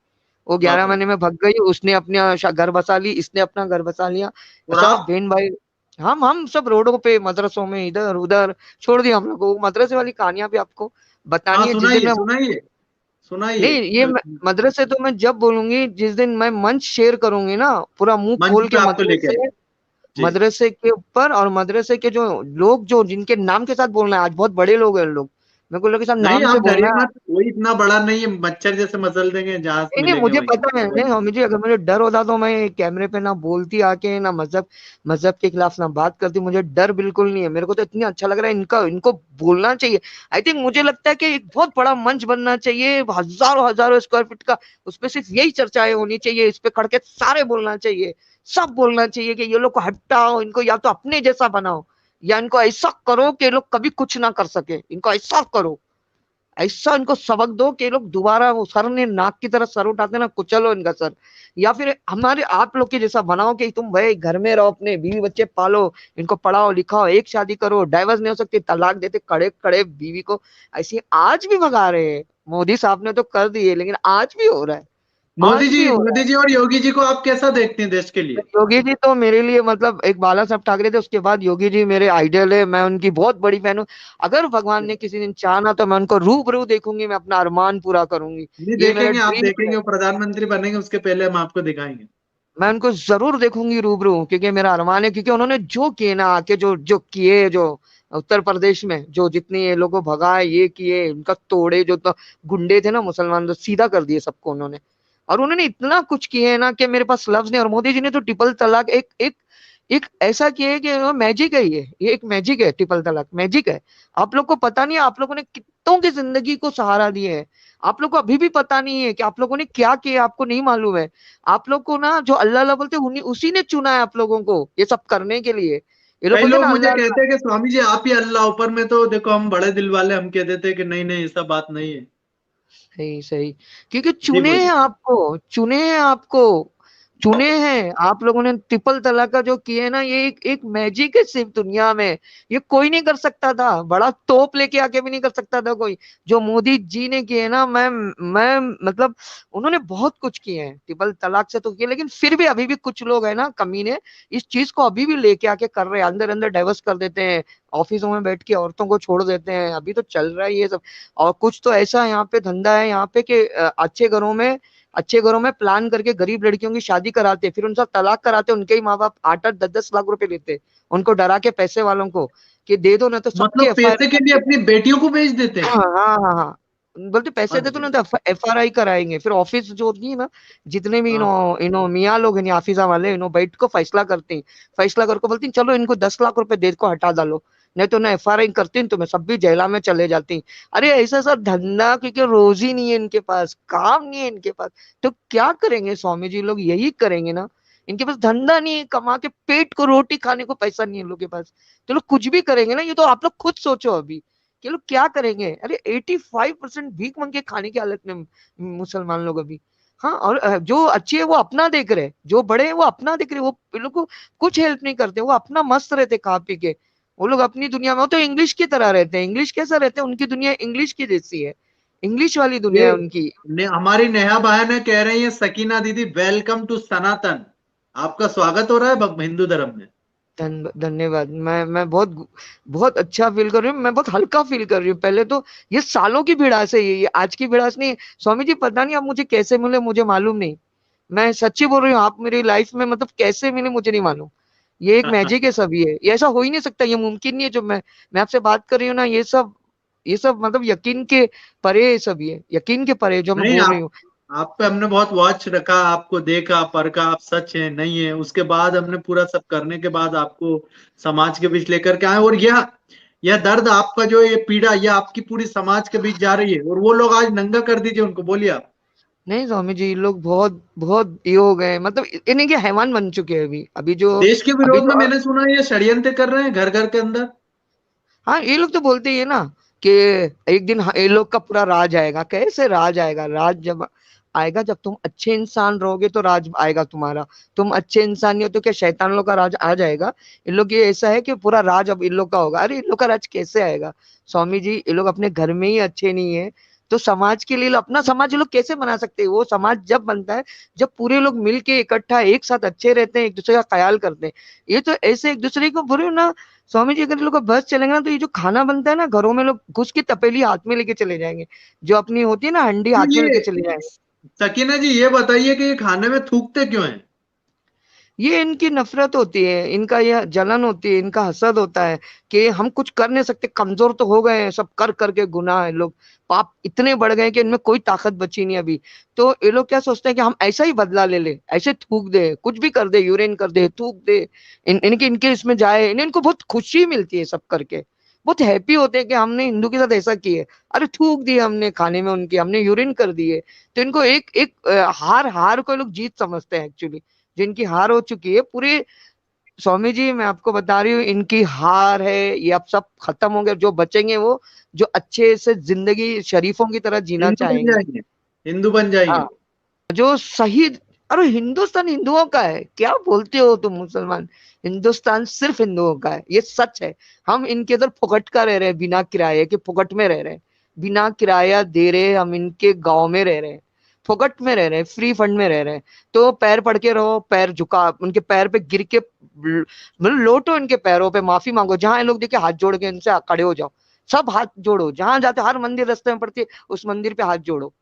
वो ग्यारह बाप रे। महीने में भग गई, उसने अपना घर बसा ली, इसने अपना घर बसा लिया, और सब आप? बहन भाई। हम सब रोडों पे मदरसों में इधर उधर छोड़ दिया हम लोग को। वो मदरसे वाली कहानियां भी आपको हाँ, बतानी है जिस दिन सुनाइए मैं। सुनाइए सुनाइए। नहीं ये मदरसे तो मैं जब बोलूंगी, जिस दिन मैं मंच शेयर करूंगी ना, पूरा मुंह मंच खोल पे के आपको लेके आए। मदरसे, जी। मदरसे के ऊपर, और मदरसे के जो लोग जो जिनके नाम के साथ बोलना है, आज बहुत बड़े लोग हैं लोग, मेरे को लोग के साथ नहीं, नाम से आप बोलना डरिए है। मत, कोई इतना बड़ा नहीं है, मच्छर जैसे मसल देंगे जहां नहीं नहीं, मिलेंगे मुझे वहीं। पता है, नहीं स्वामी जी, अगर मुझे डर होता तो मैं कैमरे पे ना बोलती आके, ना मजहब मजहब के खिलाफ ना बात करती, मुझे डर बिल्कुल नहीं है। मेरे को तो इतनी अच्छा लग रहा है, इनका इनको बोलना चाहिए। आई थिंक मुझे लगता है कि एक बहुत बड़ा मंच बनना चाहिए, हजारों हजारों स्क्वायर फीट का, उसपे सिर्फ यही चर्चाएं होनी चाहिए, इस पे खड़के सारे बोलना चाहिए, सब बोलना चाहिए कि ये लोग को हटाओ, इनको या तो अपने जैसा बनाओ, या इनको ऐसा करो कि ये लोग कभी कुछ ना कर सके, इनको ऐसा करो। ऐसा इनको सबक दो कि ये लोग दोबारा वो सर ने नाक की तरह सर उठाते ना, कुचलो इनका सर। या फिर हमारे आप लोग के जैसा बनाओ कि तुम भाई घर में रहो, अपने बीवी बच्चे पालो, इनको पढ़ाओ लिखाओ, एक शादी करो, डाइवर्स नहीं हो सकती, तलाक देते कड़े कड़े बीवी को। ऐसे आज भी भगा रहे हैं, मोदी साहब ने तो कर दिए, लेकिन आज भी हो रहा है, आज भी हो रहा मोदी है। जी और योगी जी को आप कैसा देखते हैं देश के लिए? योगी जी तो मेरे लिए मतलब एक बाला साहब ठाकरे थे, उसके बाद योगी जी मेरे आइडल है, मैं उनकी बहुत बड़ी फैन हूँ। अगर भगवान ने किसी दिन चाहा तो मैं उनको रूबरू देखूंगी, मैं अपना अरमान पूरा करूंगी। नहीं ये मेरा देखेंगे, आप ड्रीम है। देखेंगे, वो प्रधानमंत्री बनेंगे उसके पहले हम आपको दिखाएंगे। मैं उनको जरूर देखूंगी रूबरू, क्योंकि मेरा अरमान है, क्योंकि उन्होंने जो किए ना आके, जो जो किए, जो उत्तर प्रदेश में जो जितनी ये लोगों को भगाए, ये किए, उनका तोड़े, जो तो गुंडे थे ना मुसलमान, तो सीधा कर दिए सबको उन्होंने। और उन्होंने इतना कुछ किए है ना कि मेरे पास लफ्ज नहीं। और मोदी जी ने तो ट्रिपल तलाक एक एक एक ऐसा किया है कि मैजिक है, ये एक मैजिक है, ट्रिपल तलाक मैजिक है। आप लोग को पता नहीं है, आप लोगों ने कितनों की जिंदगी को सहारा दिए है। आप लोग को अभी भी पता नहीं है कि आप लोगों ने क्या किया, आपको नहीं मालूम है। आप लोग को ना जो अल्लाह अल्लाह बोलते उन्हीं उसी ने चुना है आप लोगों को ये सब करने के लिए। ये लोग कई बोलते लोग ना मुझे अल्लाह कहते अल्लाह। हैं कि स्वामी जी आप ही अल्लाह, ऊपर में तो देखो हम बड़े दिल वाले, हम कह देते हैं कि नहीं नहीं ऐसा बात नहीं है। सही सही। क्योंकि जी चुने हैं बोलिए। आपको, चुने हैं आपको, चुने हैं आप लोगों ने। ट्रिपल तलाक का जो किए ना, ये एक मैजिक है सिर्फ दुनिया में। ये कोई नहीं कर सकता था, बड़ा तोप लेके आके भी नहीं कर सकता था कोई। जो मोदी जी ने किए ना, मैं मतलब उन्होंने बहुत कुछ किए हैं। ट्रिपल तलाक से तो किए, लेकिन फिर भी अभी भी कुछ लोग है ना कमीने, इस चीज को अभी भी लेके आके कर रहे हैं, अंदर अंदर डाइवर्स कर देते हैं, ऑफिसों में बैठ के औरतों को छोड़ देते हैं, अभी तो चल रहा है ये सब। और कुछ तो ऐसा यहाँ पे धंधा है यहाँ पे कि अच्छे घरों में प्लान करके गरीब लड़कियों की शादी कराते, फिर उनका तलाक कराते, उनके ही माँ बाप 8-8 10-10 लाख रुपए लेते उनको डरा के, पैसे वालों को कि दे दो ना तो सबके मतलब पैसे के लिए एफआईआर। अपनी बेटियों को बेच देते हाँ हैं? हाँ हाँ हाँ। बोलते पैसे दे तो अरे ना तो एफआरआई कराएंगे, फिर ऑफिस जो होती है ना, जितने भी हाँ हाँ। इनो मियाँ लोग हैं ऑफिसा वाले, इनो बैठ को फैसला करते हैं। फैसला करके बोलती हैं चलो इनको 10 लाख रुपए दे को हटा डालो, नहीं तो ना एफआरआई करती हैं, तो मैं सब भी जेला में चले जाती हैं। अरे ऐसा सब धंधा, क्योंकि रोजी नहीं है इनके पास, काम नहीं है इनके पास, तो क्या करेंगे स्वामी जी लोग, यही करेंगे ना। इनके पास धंधा नहीं है, कमा के पेट को रोटी खाने को पैसा नहीं है इन लोग के पास, तो लोग कुछ भी करेंगे ना। ये तो आप लोग खुद सोचो अभी कि लोग क्या करेंगे। अरे 85% भीख मांग के खाने की हालत में मुसलमान लोग अभी। हाँ, और जो अच्छे है वो अपना देख रहे, जो बड़े हैं वो अपना देख रहे, वो इन लोग को कुछ हेल्प नहीं करते, वो अपना मस्त रहते खा पी के। वो लोग अपनी दुनिया में, वो तो इंग्लिश की तरह रहते हैं। इंग्लिश कैसा रहते हैं, उनकी दुनिया इंग्लिश की जैसी है, इंग्लिश वाली ये दुनिया है उनकी। हमारी नेहा बहन है, कह रही है सकीना दीदी वेलकम टू सनातन, आपका स्वागत हो रहा है हिंदू धर्म में। धन्यवाद। मैं बहुत बहुत अच्छा फील कर रही हूँ, मैं बहुत हल्का फील कर रही हूँ। पहले तो ये सालों की भिड़ास है, ये आज की भिड़ास नहीं है। स्वामी जी पता नहीं आप मुझे कैसे मिले, मुझे मालूम नहीं। मैं सच्ची बोल रही हूँ, आप मेरी लाइफ में मतलब कैसे मिले मुझे नहीं मालूम। ये एक मैजिक है सब, ये ऐसा हो ही नहीं सकता, ये मुमकिन नहीं है। जो मैं आपसे बात कर रही हूँ ना, ये सब मतलब यकीन के परे है सब, ये यकीन के परे है जो मैं नहीं बोल रही हूँ। आप पे हमने बहुत वॉच रखा, आपको देखा परखा, आप सच है नहीं है, उसके बाद हमने पूरा सब करने के बाद आपको समाज के बीच लेकर के आए। और यह दर्द आपका, जो ये पीड़ा, यह आपकी पूरी समाज के बीच जा रही है, और वो लोग आज नंगा कर दीजिए उनको, बोलिए आप। नहीं स्वामी जी, ये लोग बहुत बहुत ये हो गए, मतलब इन्हीं के हैवान बन चुके हैं अभी अभी जो देश के अभी विरोध में जो मैंने सुना है ये षड्यंत्र कर रहे हैं घर घर के अंदर। हाँ, ये लोग तो बोलते ही है ना कि एक दिन ये लोग का पूरा राज आएगा। कैसे राज आएगा? राज जब आएगा जब तुम अच्छे इंसान रहोगे तो राज आएगा तुम्हारा। तुम अच्छे इंसान नहीं हो तो क्या शैतान लोग का राज आ जाएगा? इन लोग ये ऐसा है कि पूरा राज अब इन लोग का होगा। अरे इन लोग का राज कैसे आएगा स्वामी जी? ये लोग अपने घर में ही अच्छे नहीं है, तो समाज के लिए अपना समाज ये लोग कैसे बना सकते हैं? वो समाज जब बनता है जब पूरे लोग मिलके इकट्ठा एक साथ अच्छे रहते हैं, एक दूसरे का ख्याल करते हैं। ये तो ऐसे एक दूसरे को बुरे ना स्वामी जी, अगर ये लोग का बस चलेगा ना, तो ये जो खाना बनता है ना घरों में, लोग घुस की तपेली हाथ में लेके चले जाएंगे, जो अपनी होती है ना हंडी तो हाथ में ये लेके चले जाएंगे। सकीना जी ये बताइए कि ये खाने में थूकते क्यों हैं? ये इनकी नफरत होती है, इनका यह जलन होती है, इनका हसद होता है कि हम कुछ कर नहीं सकते, कमजोर तो हो गए हैं सब कर करके, गुनाह है लोग, पाप इतने बढ़ गए कि इनमें कोई ताकत बची नहीं अभी। तो ये लोग क्या सोचते हैं कि हम ऐसा ही बदला ले ले, ऐसे थूक दे, कुछ भी कर दे, यूरिन कर दे, थूक दे, इनके इनके इसमें जाए, इनको बहुत खुशी मिलती है सब करके, बहुत हैप्पी होते हैं कि हमने हिंदू के साथ ऐसा किए। अरे थूक दिए हमने खाने में उनके, हमने यूरिन कर दिए, तो इनको एक एक हार हार को ये लोग जीत समझते हैं एक्चुअली। जिनकी हार हो चुकी है, पूरे स्वामी जी मैं आपको बता रही हूँ, इनकी हार है, ये अब सब खत्म होंगे। जो बचेंगे वो जो अच्छे से जिंदगी शरीफों की तरह जीना हिंदू बन चाहेंगे। जाएंगे, हिंदू बन जाएंगे हाँ, वो। जो सही। अरे हिंदुस्तान हिंदुओं का है, क्या बोलते हो तुम मुसलमान? हिंदुस्तान सिर्फ हिंदुओं का है, ये सच है। हम इनके इधर फुकट का रह रहे हैं, बिना किराए के फुकट में रह रहे हैं, बिना किराया दे रहे हम इनके गांव में रह रहे हैं, फुकट में रह रहे हैं, फ्री फंड में रह रहे हैं। तो पैर पड़ के रहो, पैर झुका, उनके पैर पे गिर के मतलब लोटो, इनके पैरों पे माफी मांगो। जहां ये लोग देखे हाथ जोड़ के इनसे खड़े हो जाओ, सब हाथ जोड़ो, जहां जाते हर मंदिर रास्ते में पड़ती है उस मंदिर पे हाथ जोड़ो।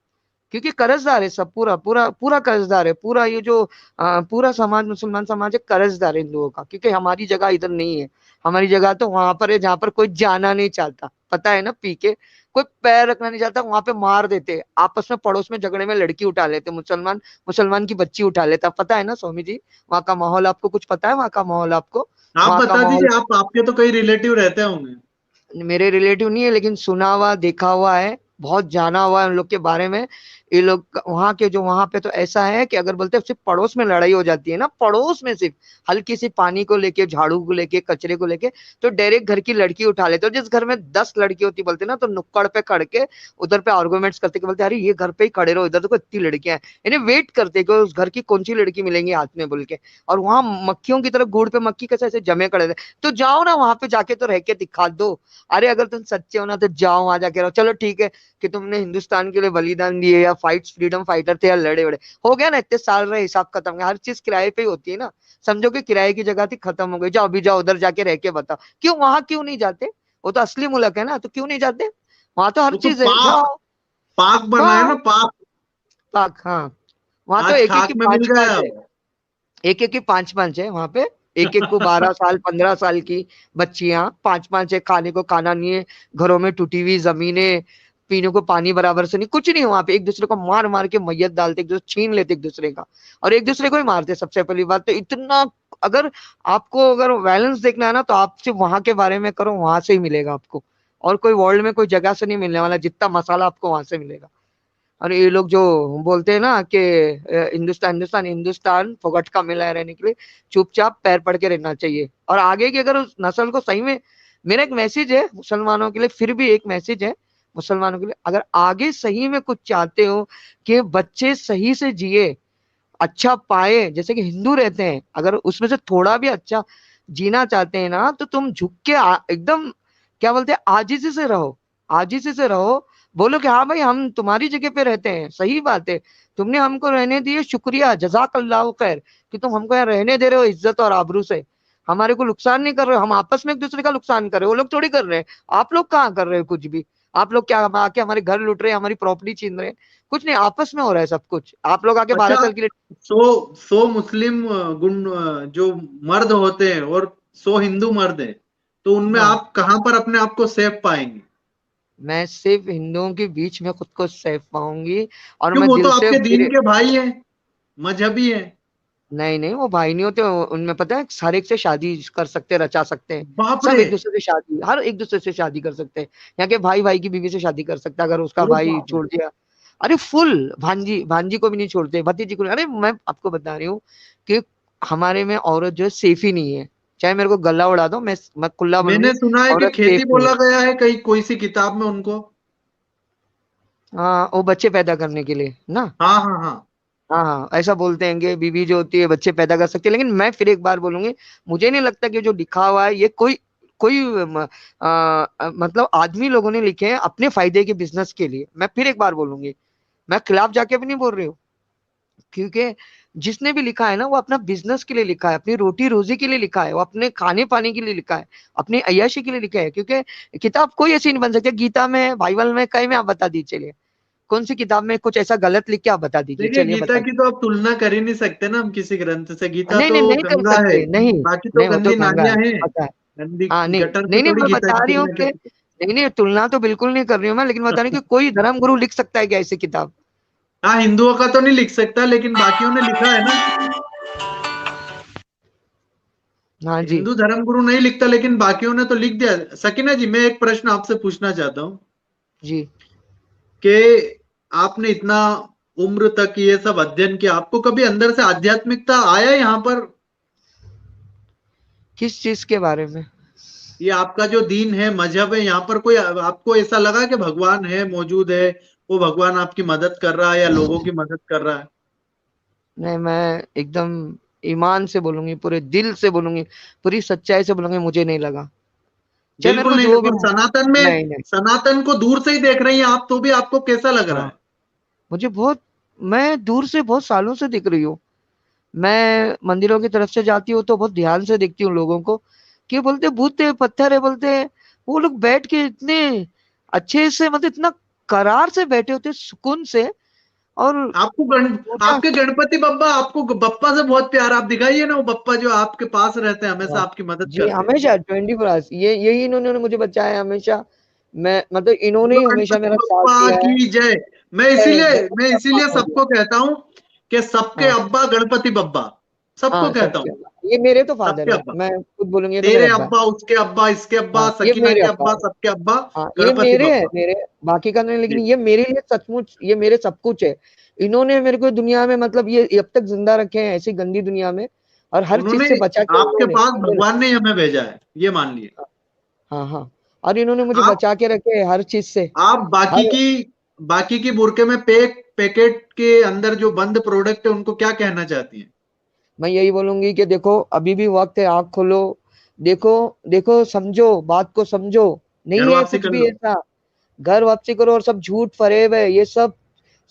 क्योंकि कर्जदार है सब, पूरा पूरा पूरा कर्जदार है। पूरा ये जो पूरा समाज, मुसलमान समाज है, कर्जदार है हिंदुओं का। क्योंकि हमारी जगह इधर नहीं है, हमारी जगह तो वहां पर है जहां पर कोई जाना नहीं चाहता, पता है ना, पी के कोई पैर रखना नहीं चाहता, वहां पे मार देते, आपस में पड़ोस में झगड़े में लड़की उठा लेते, मुसलमान मुसलमान की बच्ची उठा लेता, पता है ना स्वामी जी? वहाँ का माहौल आपको कुछ पता है? वहाँ का माहौल आपको, आप वहाँ का बता माहौल। दीजिए, आप आपके तो कई रिलेटिव रहते होंगे। मेरे रिलेटिव नहीं है, लेकिन सुना हुआ देखा हुआ है, बहुत जाना हुआ है उन लोग के बारे में। ये लोग वहां के, जो वहां पे तो ऐसा है कि अगर बोलते हैं सिर्फ पड़ोस में लड़ाई हो जाती है ना, पड़ोस में सिर्फ हल्की सी पानी को लेके, झाड़ू को लेके, कचरे को लेके, तो डायरेक्ट घर की लड़की उठा लेते। और जिस घर में 10 लड़की होती बोलते ना, तो नुक्कड़ पे खड़ के उधर पे आर्गूमेंट्स करते कि बोलते अरे ये घर पे ही खड़े रहो, इधर देखो इतनी लड़कियां हैं, इन्हें वेट करते कि उस घर की कौन सी लड़की मिलेंगी हाथ में बोल के। और वहां मक्खियों की तरह गुड़ पे मक्खी कैसे ऐसे जमे खड़े थे। तो जाओ ना वहां पे जाके तो रह के दिखा दो। अरे अगर तुम सच्चे हो ना तो जाओ वहां जाके रहो। चलो ठीक है कि तुमने हिंदुस्तान के लिए बलिदान दिए, या फाइट्स फ्रीडम फाइटर थे, या लड़े बड़े, हो गया ना, इतने साल रहे, हिसाब खत्म गया। हर चीज किराए पे ही होती है ना, समझो कि किराए की जगह थी, खत्म हो गई। जाओ अभी, जाओ उधर जाके रह के बताओ, क्यों वहां क्यों नहीं जाते? वो तो असली मुल्क है ना, तो क्यों नहीं जाते? वहां तो हर वो तो चीज है, पाक, जाओ। पाक बना है हाँ, ना, पाक। पाक, हाँ। वहां तो आज एक एक की खाक में मिल पांच गया पांच है, वो। एक एक की पांच पांच है वहां पे। एक एक को 12 साल 15 साल की बच्चियां, पांच पांच है, खाने को खाना नहीं है, घरों में टूटी हुई जमीनें, पीने को पानी बराबर से नहीं, कुछ नहीं है वहां पे। एक दूसरे को मार मार के मैयत डालते, एक दूसरे छीन लेते एक दूसरे का, और एक दूसरे को ही मारते। सबसे पहली बात तो इतना, अगर आपको अगर बैलेंस देखना है ना, तो आप सिर्फ वहां के बारे में करो, वहां से ही मिलेगा आपको। और कोई वर्ल्ड में कोई जगह से नहीं मिलने वाला, जितना मसाला आपको वहां से मिलेगा। और ये लोग जो बोलते हैं ना कि हिंदुस्तान हिंदुस्तान हिंदुस्तान फोगट का मिला है रहने के लिए, चुपचाप पैर पड़ के रहना चाहिए। और आगे की अगर उस नस्ल को सही में, मेरा एक मैसेज है मुसलमानों के लिए, फिर भी एक मैसेज है मुसलमानों के लिए, अगर आगे सही में कुछ चाहते हो कि बच्चे सही से जिए, अच्छा पाए, जैसे कि हिंदू रहते हैं, अगर उसमें से थोड़ा भी अच्छा जीना चाहते हैं ना, तो तुम झुक के एकदम, क्या बोलते हैं, आजिजी से रहो, आजिजी से रहो। बोलो कि हाँ भाई हम तुम्हारी जगह पे रहते हैं, सही बात है, तुमने हमको रहने दिए, शुक्रिया, जजाक अल्लाह खैर, कि तुम हमको यहाँ रहने दे रहे हो इज्जत और आबरू से, हमारे को नुकसान नहीं कर रहे हो। हम आपस में एक दूसरे का नुकसान कर रहे हो, वो लोग थोड़ी कर रहे हैं। आप लोग कहाँ कर रहे हो कुछ भी? आप लोग क्या आके हमारे घर लूट रहे हैं, हमारी प्रॉपर्टी छीन रहे हैं? कुछ नहीं, आपस में हो रहा है सब कुछ। आप लोग आके अच्छा, 12 साल के लिए। 100 मुस्लिम जो मर्द होते हैं और 100 हिंदू मर्द हैं, तो उनमें हाँ, आप कहां पर अपने आप को सेफ पाएंगे? मैं सिर्फ हिंदुओं के बीच में खुद को सेफ पाऊंगी। और क्यों, मैं वो तो दिल से आपके दीन मेरे, के भाई हैं, मजहबी हैं। नहीं नहीं, वो भाई नहीं होते, उनमें पता है हर एक से शादी कर सकते हैं, रचा सकते हैं। बाप सब रे। एक दूसरे से शादी, हर एक दूसरे से शादी कर सकते हैं। यहाँ के भाई भाई की बीवी से शादी कर सकता है, अगर उसका अरे भाई बाप रे। छोड़ दिया। अरे फुल, भांजी भांजी को भी नहीं छोड़ते, भतीजी को नहीं। अरे मैं आपको बता रही हूँ कि हमारे में औरत जो है सेफ ही नहीं है। चाहे मेरे को गला उड़ा दो, मैं खुला मैंने बोलूंगी, सुना है कि औरत खेती सेफ नहीं है। बोला गया है कहीं कोई सी किताब में उनको। हाँ, वो बच्चे पैदा करने के लिए ना। हाँ हाँ हाँ। हाँ हाँ, ऐसा बोलते हैं कि बीवी जो होती है बच्चे पैदा कर सकती है, लेकिन मैं फिर एक बार बोलूंगी, मुझे नहीं लगता कि जो लिखा हुआ है ये कोई कोई मतलब आदमी लोगों ने लिखे हैं अपने फायदे के, बिजनेस के लिए। मैं फिर एक बार बोलूंगी, मैं खिलाफ जाके भी नहीं बोल रही हूँ। क्योंकि जिसने भी लिखा है ना, वो अपना बिजनेस के लिए लिखा है, अपनी रोटी रोजी के लिए लिखा है, वो अपने खाने पाने के लिए लिखा है, अपनी अय्याशी के लिए लिखा है। क्योंकि किताब कोई ऐसी नहीं बन सकती, गीता में, बाइबल में, कहीं में, आप बता दीजिए चलिए, कौन सी किताब में कुछ ऐसा गलत लिख के आप बता दीजिए, देखिए, चलिए गीता बता की तो आप तुलना कर ही नहीं सकते ना हम किसी ग्रंथ से। दीजिए। गीता नहीं तो नहीं, नहीं कर गंगा है, सकते, नहीं। बाकी तो नहीं, वो तो गंदी गंगा नालियां है, हैं। पता है। गंदी हाँ, नहीं गटर से नहीं नहीं, थोड़ी मैं गीता बता की रही हूँ तुलना कि, कर। नहीं नहीं, तुलना तो बिल्कुल नहीं कर रही हूँ मैं, लेकिन बता रही हूँ कि कोई धर्मगुरु लिख सकता है क्या ऐसी किताब? हाँ, हिंदुओं का तो नहीं लिख सकता, लेकिन बाकियों ने लिखा है ना। हाँ जी। हिंदू धर्मगुरु नहीं लिखता, लेकिन बाकियों ने तो लिख दिया। सकीना जी, मैं एक प्रश्न आपसे पूछना चाहता हूँ जी। कि आपने इतना उम्र तक ये सब अध्ययन किया, आपको कभी अंदर से आध्यात्मिकता आया यहाँ पर? किस चीज के बारे में? ये आपका जो दीन है, मजहब है, यहाँ पर कोई आपको ऐसा लगा कि भगवान है, मौजूद है, वो भगवान आपकी मदद कर रहा है या लोगों की मदद कर रहा है? नहीं, मैं एकदम ईमान से बोलूंगी, पूरे दिल से बोलूंगी, पूरी सच्चाई से बोलूंगी, मुझे नहीं लगा। चाहे मेरे बिल्कुल को नहीं जो लगा। भी। और सनातन में, नहीं नहीं। सनातन को दूर से ही देख रही हैं आप, तो भी आपको कैसा लग रहा हाँ, है? मुझे बहुत, मैं दूर से बहुत सालों से दिख रही हूँ। मैं मंदिरों की तरफ से जाती हूँ तो बहुत ध्यान से देखती हूँ लोगों को, कि बोलते भूत है, पत्थर है, बोलते हैं। वो लोग बैठ के इतने अच्छे से, मतलब इतना करार से बैठे होते हैं, सुकून से। और आपको पूजा। आपके गणपति बप्पा, आपको बप्पा से बहुत प्यार, आप दिखाइए ना वो बप्पा जो आपके पास रहते हैं, हमेशा हाँ, आपकी मदद जी करते हैं। हमेशा 24 आवर्स, ये यही इन्होंने मुझे बचाया है हमेशा। मैं मतलब इन्होंने बोलो ही हमेशा गणपति मेरा साथ बप्पा दिया है। की जय। जय गणपति मैं बप्पा इसीलिए मौर्य। सबको कहता हूँ कि सबके हाँ अब्बा गणपति बप्पा, सबको हाँ, कहता सबके हूँ। अब्बा, ये मेरे तो फादर सबके है, अब्बा, मैं खुद बोलूंगी, ये तो मेरे तेरे अब्बा है। अब्बा, उसके अब्बा, इसके अब्बा, हाँ, ये सकीना मेरे के अब्बा अब्बा, है। सबके अब्बा हाँ, ये गणपति मेरे है, बप्पा। मेरे बाकी का नहीं, लेकिन जी। ये मेरे लिए सचमुच, ये मेरे सब कुछ है। इन्होंने मेरे को दुनिया में, मतलब ये अब तक जिंदा रखे हैं ऐसी गंदी दुनिया में, और हर चीज उन्होंने, से बचा के आपके इन्होंने पास इन्होंने भगवान ने ही हमें भेजा है, ये मान लिए। हाँ हाँ, और इन्होंने मुझे आप बचा के रखे हैं हर चीज से। आप हर बाकी की बुरके में पैकेट के अंदर जो बंद प्रोडक्ट है, उनको क्या कहना चाहती हैं? मैं यही बोलूंगी कि देखो, अभी भी वक्त है, आंख खोलो, देखो, देखो, समझो, बात को समझो। घर नहीं है वापसी कुछ कर भी लो। ऐसा। घर वापसी करो, और सब झूठ फरेब है ये सब।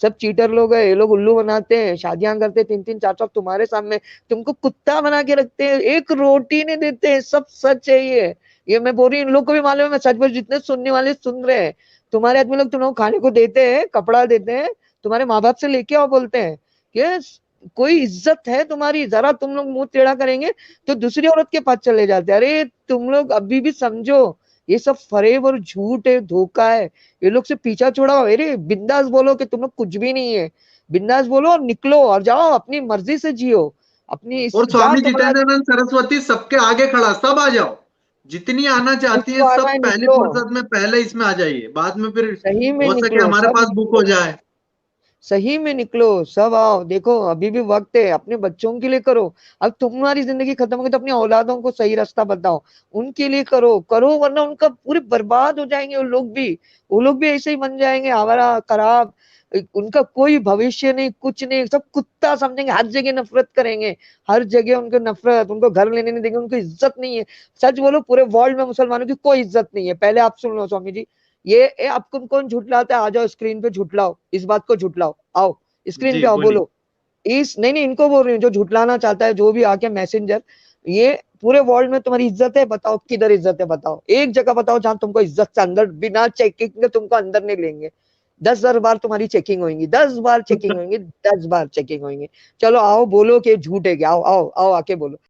सब चीटर लोग है, ये लोग उल्लू बनाते हैं, शादियां करते हैं 3-3 4-4 तुम्हारे सामने, तुमको कुत्ता बना के रखते हैं, एक रोटी नहीं देते हैं, सब सच है ये मैं बोल रही हूँ, इन लोग को भी मालूम है, मैं सच बोल, जितने सुनने वाले सुन रहे हैं। तुम्हारे आदमी लोग तुम लोग खाने को देते हैं, कपड़ा देते हैं, तुम्हारे माँ बाप से लेके आओ, बोलते हैं कि कोई इज्जत है तुम्हारी, जरा तुम लोग मुंह टेढ़ा करेंगे तो दूसरी औरत के पास चले जाते हैं। अरे तुम लोग अभी भी समझो, ये सब फरेब और झूठ है, धोखा है। ये लोग से पीछा छोड़ाओ, अरे बिंदास बोलो कि तुम लोग कुछ भी नहीं है। बिंदास बोलो और निकलो और जाओ, अपनी मर्जी से जियो, अपनी और क्या स्वामी कपड़ा। जितेंद्रनाथ सरस्वती सबके आगे खड़ा, सब आ जाओ, जितनी आना चाहती है जिसको आना सब है पहली निकलो, फुर्सत में पहले इसमें आ जाइए, बाद में फिर सही में हो सके निकलो, हमारे सब पास बुक हो निकलो, जाए। सही में निकलो, सब आओ, देखो अभी भी वक्त है, अपने बच्चों के लिए करो। अब तुम्हारी जिंदगी खत्म होगी तो अपनी औलादों को सही रास्ता बताओ, उनके लिए करो करो, वरना उनका पूरे बर्बाद हो जाएंगे वो लोग भी ऐसे ही बन जाएंगे, आवारा, खराब। उनका कोई भविष्य नहीं, कुछ नहीं, सब कुत्ता समझेंगे, हर जगह नफरत करेंगे, हर जगह उनको नफरत, उनको घर लेने नहीं देंगे, उनको इज्जत नहीं है। सच बोलो, पूरे वर्ल्ड में मुसलमानों की कोई इज्जत नहीं है। पहले आप सुन लो स्वामी जी, ये आपको कौन झुठलाता है, आ जाओ स्क्रीन पे झुठलाओ, इस बात को झुठलाओ, आओ स्क्रीन जी पे आओ, बोलिए। बोलो। इस नहीं नहीं, इनको बोल रही हूँ, जो झुठलाना चाहता है, जो भी आके मैसेंजर, ये पूरे वर्ल्ड में तुम्हारी इज्जत है, बताओ किधर इज्जत है, बताओ एक जगह बताओ जहां तुमको इज्जत से अंदर, बिना चेकिंग के तुमको अंदर नहीं लेंगे। 10,000 बार तुम्हारी चेकिंग होगी, 10 बार चेकिंग होंगी, 10 बार चेकिंग होंगी। चलो आओ, बोलो कि झूठ है क्या, आओ आओ आओ, आके बोलो।